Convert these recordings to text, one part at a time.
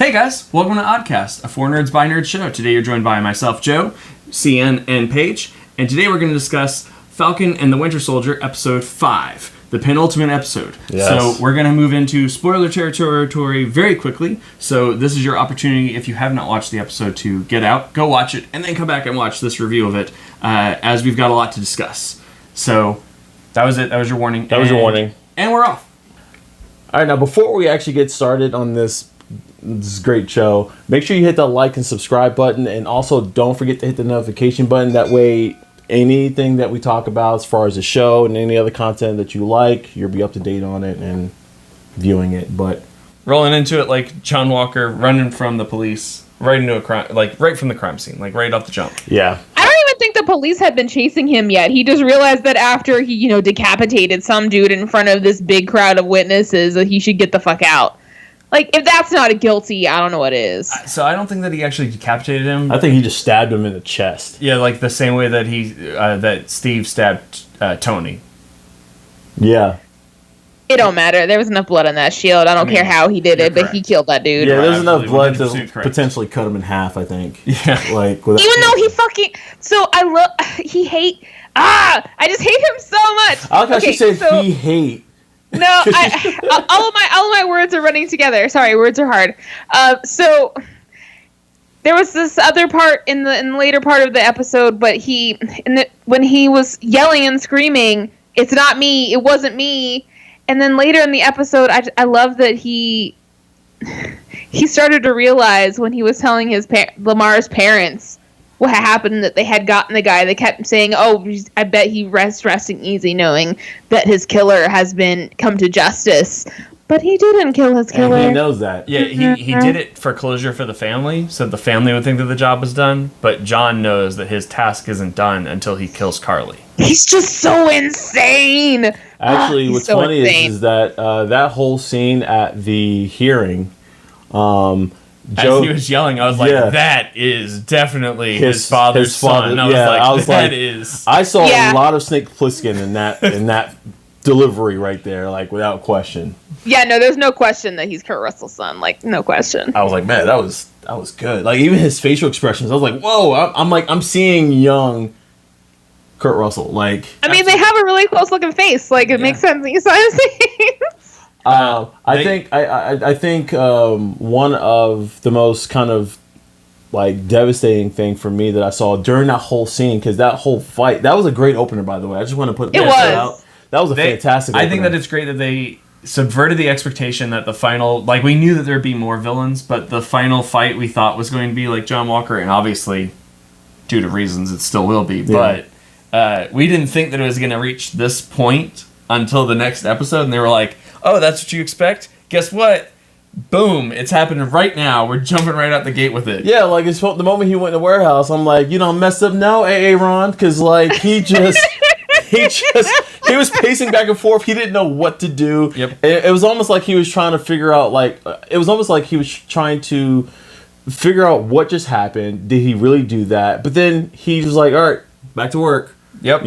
Hey guys, welcome to Oddcast, a For Nerds by Nerds show. Today you're joined by myself, Joe, CN, and Paige, and today we're going to discuss Falcon and the Winter Soldier, episode 5, the penultimate episode. Yes. So we're going to move into spoiler territory very quickly, so this is your opportunity, if you have not watched the episode, to get out, go watch it, and then come back and watch this review of it, as we've got a lot to discuss. So, that was it, that was your warning. That was your warning. And we're off. Alright, now before we actually get started on this great show, make sure you hit the like and subscribe button, and also don't forget to hit the notification button. That way anything that we talk about as far as the show and any other content that you like, you'll be up to date on it and viewing it. But rolling into it like John Walker running from the police right into a crime, like right from the crime scene, like right off the jump. yeah, I don't even think the police had been chasing him yet. He just realized that after he, decapitated some dude in front of this big crowd of witnesses, that he should get the fuck out. Like, if that's not a guilty, I don't know what is. So I don't think that he actually decapitated him. I think he just stabbed him in the chest. Yeah, like the same way that that Steve stabbed Tony. Yeah. It don't matter. There was enough blood on that shield. I don't care how he did it, but he killed that dude. Yeah, there's enough blood to 100% correct. potentially cut him in half, I think. Yeah. Like, Even though he fucking... So, I just hate him so much. I like how she said he hate. No, all of my words are running together. Sorry, words are hard. So there was this other part in the later part of the episode, but when he was yelling and screaming, "It's not me! It wasn't me!" And then later in the episode, I love that he started to realize when he was telling Lamar's parents what had happened, that they had gotten the guy. They kept saying, "Oh, I bet he resting easy, knowing that his killer has come to justice." But he didn't kill his killer. And he knows that. Yeah, he did it for closure for the family, so the family would think that the job was done. But John knows that his task isn't done until he kills Carly. He's just so insane. Actually, what's so funny insane. is that that whole scene at the hearing, As he was yelling, I was like, Yeah. "That is definitely his father's son." I was like, "That is." I saw Yeah. a lot of Snake Plissken in that delivery right there, like without question. Yeah, no, there's no question that he's Kurt Russell's son. Like, no question. I was like, man, that was good. Like even his facial expressions, I was like, whoa! I'm seeing young Kurt Russell. Like, I mean, they have a really close looking face. Like, it makes sense. You saw him saying. I think one of the most kind of like devastating thing for me that I saw during that whole scene, because that whole fight, that was a great opener, by the way. I just want to put that out. That was a fantastic opener. I think that it's great that they subverted the expectation that the final, like, we knew that there'd be more villains, but the final fight we thought was going to be like John Walker, and obviously, due to reasons, it still will be. Yeah. But we didn't think that it was going to reach this point until the next episode, and they were like, "Oh, that's what you expect? Guess what? Boom, it's happening right now. We're jumping right out the gate with it." Yeah, like it's the moment he went in the warehouse, I'm like, you don't mess up now, Aaron, because like he was pacing back and forth. He didn't know what to do. Yep. It was almost like he was trying to figure out, figure out what just happened. Did he really do that? But then he was like, all right, back to work. Yep.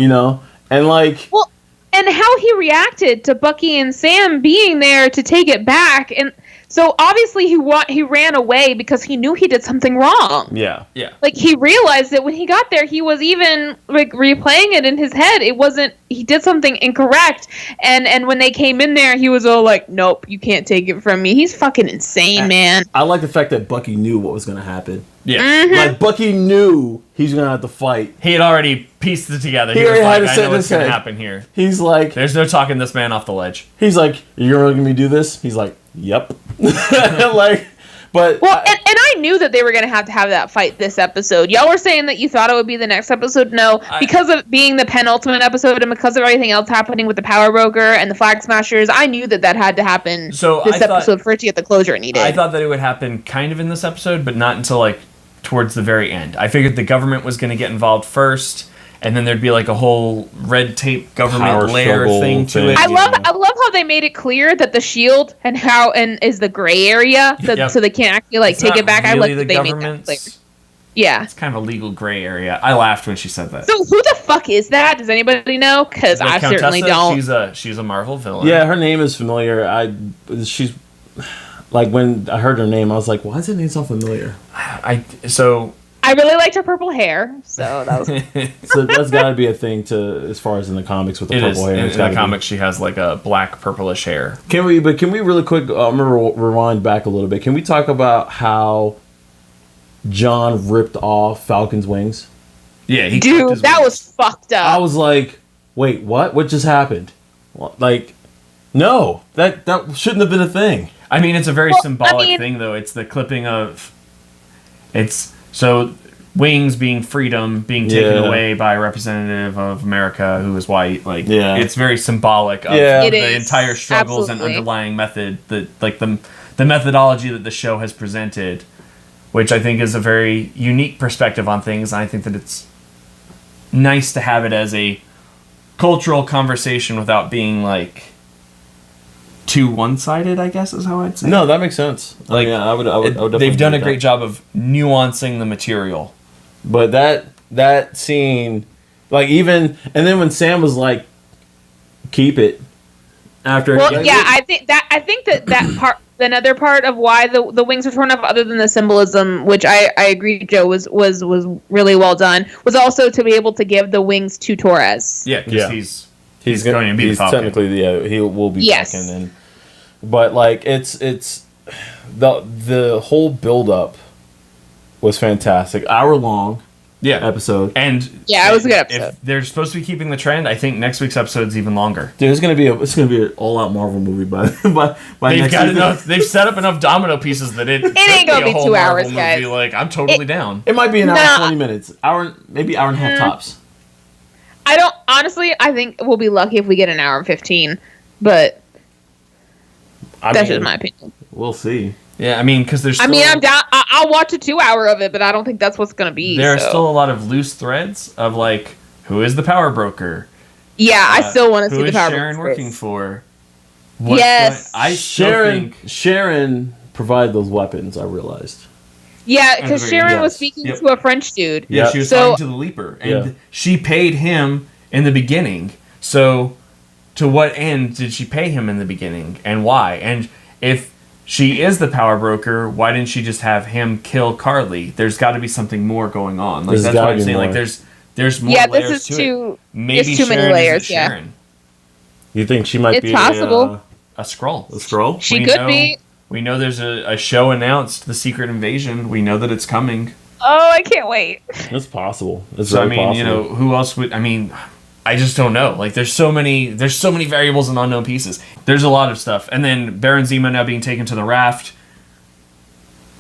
And like, Well, and how he reacted to Bucky and Sam being there to take it back, and so obviously he ran away because he knew he did something wrong. yeah. Like, he realized that when he got there, he was even like replaying it in his head. It wasn't, he did something incorrect, and when they came in there, he was all like, "Nope, you can't take it from me." He's fucking insane, man. I like the fact that Bucky knew what was going to happen. Yeah. Mm-hmm. Like, Bucky knew he's going to have to fight. He had already pieced it together. He He was already had like, it "I set know in what's his going to head. happen here. He's like, There's no talking this man off the ledge." he's like, "You're going to make me do this?" He's like, "Yep." Like, but Well, and I knew that they were going to have that fight this episode. Y'all were saying that you thought it would be the next episode. No, because of being the penultimate episode and because of everything else happening with the Power Broker and the Flag Smashers, I knew that had to happen this episode for it to get the closure it needed. I thought that it would happen kind of in this episode, but not until like towards the very end. I figured the government was going to get involved first, and then there'd be like a whole red tape government Power layer struggle thing to thing. it. I love how they made it clear that the shield and is the gray area, so they can't actually like It's take not it back. really I like the that they made that government's. clear. Yeah. It's kind of a legal gray area. I laughed when she said that. So who the fuck is that? Does anybody know? Because I certainly don't. She's a Marvel villain. yeah, her name is familiar. like when I heard her name, I was like, why does it name so familiar? I really liked her purple hair, so that was. So that's got to be a thing to as far as in the comics with the purple hair. In the comics, she has like a black purplish hair. Can we really quick? I'm gonna rewind back a little bit. Can we talk about how John ripped off Falcon's wings? Yeah, dude, that was fucked up. I was like, wait, what? What just happened? Like, no, that shouldn't have been a thing. I mean, it's a very symbolic thing, though. It's the clipping of. So wings being freedom, being taken away by a representative of America who is white. Like, it's very symbolic of the entire struggles and underlying method, the methodology that the show has presented, which I think is a very unique perspective on things. And I think that it's nice to have it as a cultural conversation without being like too one-sided, I guess is how I'd say. No, that makes sense. Like, I would definitely they've done a great job of nuancing the material. But that scene, like, even, and then when Sam was like, keep it after. Well, yeah, I think that part, another part of why the wings were torn off, other than the symbolism, which I agree, Joe, was really well done, was also to be able to give the wings to Torres. Yeah, because he's going to be the Falcon. Technically, he will be Falcon. But like it's the whole build up was fantastic. Hour-long episode. And it was a good episode. If they're supposed to be keeping the trend, I think next week's episode is even longer. Dude, it's gonna be an all-out Marvel movie by they've got enough. They've set up enough domino pieces that it ain't gonna be 2 hours, guys. Like, I'm totally down. It might be an hour 20 minutes, maybe hour and a half tops. I think we'll be lucky if we get an hour and 15, but that's just my opinion. We'll see. Yeah, I mean, because there's. I'm down. I'll watch a 2 hour of it, but I don't think that's what's gonna be. There are still a lot of loose threads of like, who is the power broker? Yeah, I still want to see the power broker. Who is Sharon working for? Sharon provided those weapons. I realized. Yeah, because Sharon was speaking to a French dude. Yeah, she was talking to the Leaper, and she paid him in the beginning. So, to what end did she pay him in the beginning, and why? And if she is the power broker, why didn't she just have him kill Carly? There's got to be something more going on. Like, that's what I'm saying. More. Like, there's more layers to it. Maybe too many layers. Sharon. You think she might be possible. A Skrull? A Skrull? She could be. We know there's a show announced, The Secret Invasion. We know that it's coming. Oh, I can't wait. It's possible. It's so, very possible. Who else would... I mean, I just don't know. Like, there's so many variables and unknown pieces. There's a lot of stuff. And then Baron Zemo now being taken to the raft.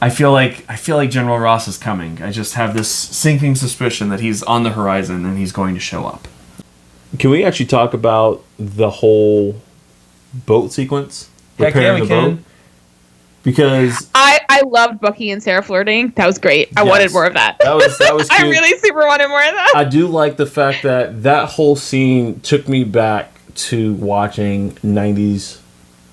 I feel like General Ross is coming. I just have this sinking suspicion that he's on the horizon and he's going to show up. Can we actually talk about the whole boat sequence? Heck yeah, we can. Because I loved Bucky and Sarah flirting. That was great. I wanted more of that. That was cute. I really super wanted more of that. I do like the fact that whole scene took me back to watching 90s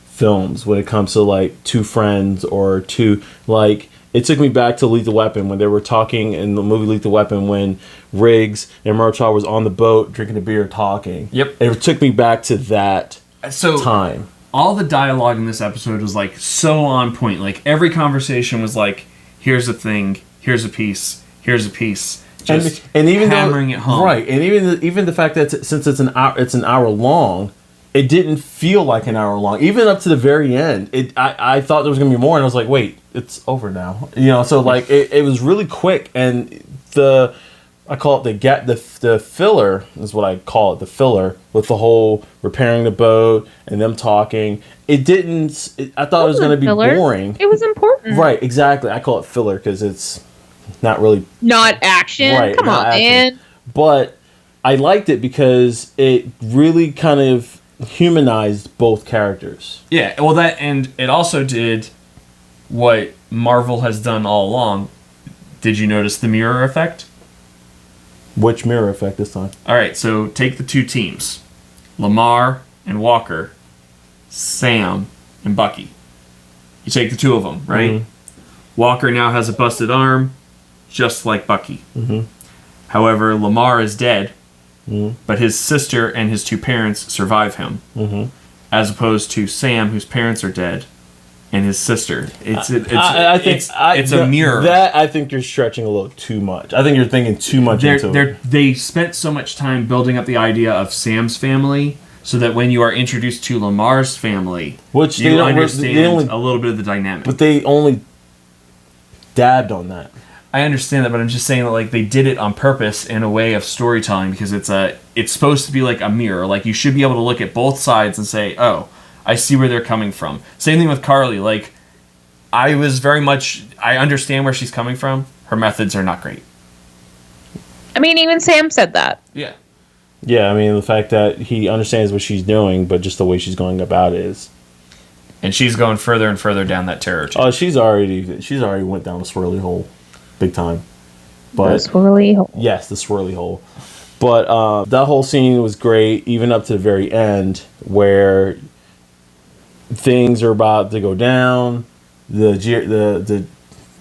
films when it comes to like two friends or two, like, it took me back to Lethal Weapon when they were talking in the movie Lethal Weapon when Riggs and Murtaugh was on the boat drinking a beer talking. Yep. It took me back to that time. All the dialogue in this episode was like so on point. Like, every conversation was like, here's a thing, here's a piece, here's a piece. Just and even hammering it home. Right. And even the fact that since it's an hour long, it didn't feel like an hour long. Even up to the very end, I thought there was gonna be more, and I was like, wait, it's over now. So like it was really quick, and I call it the filler is what I call it, the filler with the whole repairing the boat and them talking. I thought it was gonna be boring. It was important. Right, exactly. I call it filler because it's not really not action. Right, come on, man. But I liked it because it really kind of humanized both characters. Yeah, well, and it also did what Marvel has done all along. Did you notice the mirror effect? Which mirror effect this time? All right, so take the two teams, Lamar and Walker, Sam and Bucky. You take the two of them, right? Mm-hmm. Walker now has a busted arm, just like Bucky. Mm-hmm. However, Lamar is dead, mm-hmm. but his sister and his two parents survive him, mm-hmm. as opposed to Sam, whose parents are dead, and his sister. It's a mirror. That I think you're stretching a little too much. I think you're thinking too much into it. They spent so much time building up the idea of Sam's family, so that when you are introduced to Lamar's family, which you understand a little bit of the dynamic. But they only dabbed on that. I understand that, but I'm just saying that like they did it on purpose in a way of storytelling because it's supposed to be like a mirror. Like you should be able to look at both sides and say, oh, I see where they're coming from. Same thing with Carly. Like I understand where she's coming from. Her methods are not great. I mean, even Sam said that. Yeah. Yeah, I mean the fact that he understands what she's doing, but just the way she's going about it is. And she's going further and further down that terror chain. Oh, she's already went down the swirly hole. Big time. But the swirly hole. Yes, the swirly hole. But that whole scene was great, even up to the very end, where things are about to go down. The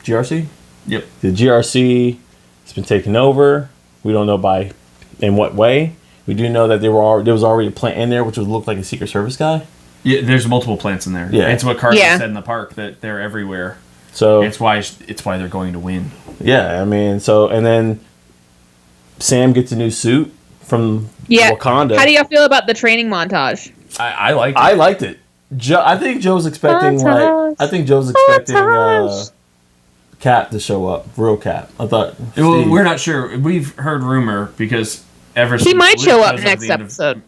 GRC? Yep. The GRC has been taken over. We don't know in what way. We do know that there was already a plant in there, which would look like a Secret Service guy. Yeah, there's multiple plants in there. Yeah. It's what Carson said in the park, that they're everywhere. So it's why they're going to win. Yeah, I mean, and then Sam gets a new suit from Wakanda. How do y'all feel about the training montage? I liked it. I liked it. I think Joe's expecting Cap to show up, real Cap. I thought. Well, we're not sure. We've heard rumor because he might show up next episode.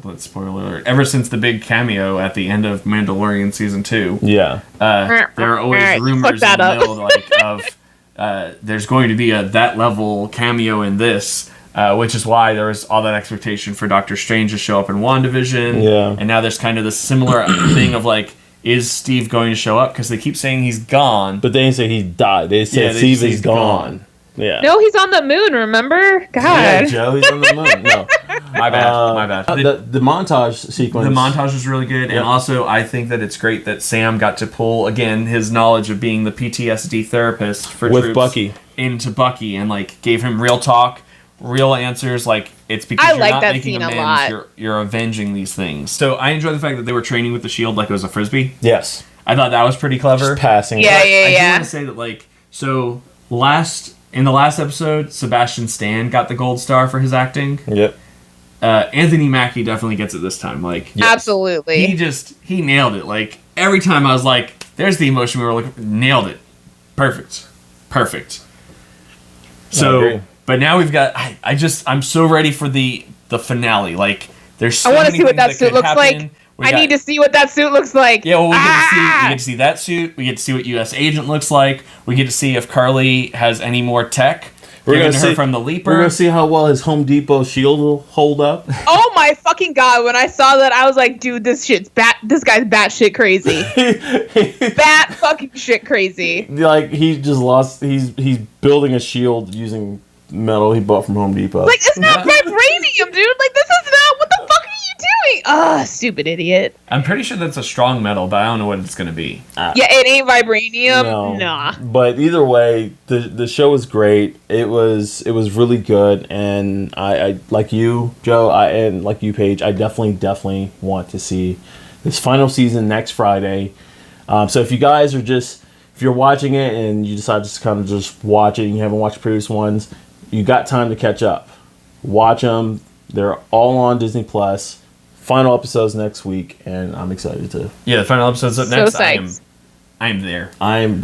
Let's spoil alert. Ever since the big cameo at the end of Mandalorian season 2, there are always rumors in the middle of there's going to be a that level cameo in this, which is why there was all that expectation for Doctor Strange to show up in WandaVision. Yeah, and now there's kind of this similar thing of like, is Steve going to show up? Because they keep saying he's gone, but they didn't say he died. They said Steve is gone. Yeah. No, he's on the moon, remember? God. Yeah, Joe, he's on the moon. No. My bad. The montage sequence. The montage was really good. Yep. And also, I think that it's great that Sam got to pull, again, his knowledge of being the PTSD therapist for with troops Bucky into Bucky and, like, gave him real talk, real answers. Like, it's because you're not making amends. You're avenging these things. So I enjoy the fact that they were training with the shield like it was a Frisbee. Yes. I thought that was pretty clever. Just passing. Yeah. I do want to say that, like, so in the last episode, Sebastian Stan got the gold star for his acting. Yep. Anthony Mackie definitely gets it this time. Like, yes. Absolutely. He nailed it. Like, every time I was like, there's the emotion we were looking for. Nailed it. Perfect. So, but now we've got, I'm so ready for the finale. Like, there's so I want to see what that suit looks like. I need to see what that suit looks like. Yeah, well, we get to see that suit. We get to see what U.S. Agent looks like. We get to see if Carly has any more tech. We're going to see her from the Leaper. We're going to see how well his Home Depot shield will hold up. Oh my fucking god! When I saw that, I was like, "Dude, this guy's batshit crazy. Bat fucking shit crazy." Like he just lost. He's building a shield using metal he bought from Home Depot. Like it's not vibranium, dude. Like this is not. What the fuck are you doing? Ah, stupid idiot. I'm pretty sure that's a strong metal, but I don't know what it's gonna be. Yeah, it ain't vibranium. No. Nah. But either way, the show was great. It was really good, and I like you, Joe, and like you, Paige. I definitely want to see this final season next Friday. So if you guys are if you're watching it and you decide to kind of just watch it and you haven't watched previous ones, you got time to catch up. Watch them. They're all on Disney Plus. Final episodes next week, and I'm excited to. Yeah, the final episode's up next. Psyched. I'm there. I'm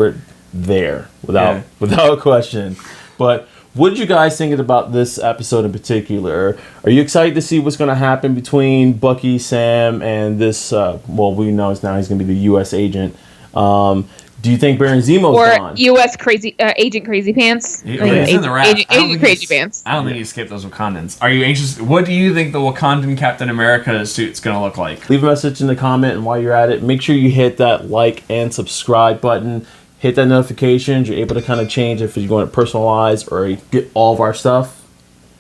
there without question. But what did you guys think about this episode in particular? Are you excited to see what's going to happen between Bucky, Sam, and this? We know he's going to be the U.S. agent. Do you think Baron Zemo's gone? Or U.S. Agent Crazy Pants? He's in the wrap. Agent Crazy Pants. I don't think he skipped those Wakandans. Are you anxious? What do you think the Wakandan Captain America suit's going to look like? Leave a message in the comment, and while you're at it, make sure you hit that like and subscribe button. Hit that notifications. You're able to kind of change if you're going to personalize or get all of our stuff.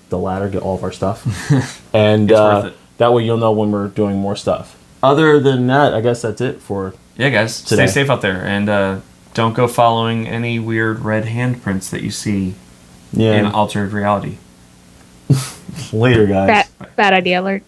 The latter, get all of our stuff. And that way you'll know when we're doing more stuff. Other than that, I guess that's it for... Yeah, guys, today. Stay safe out there, and don't go following any weird red handprints that you see in altered reality. Later, guys. Bad idea alert.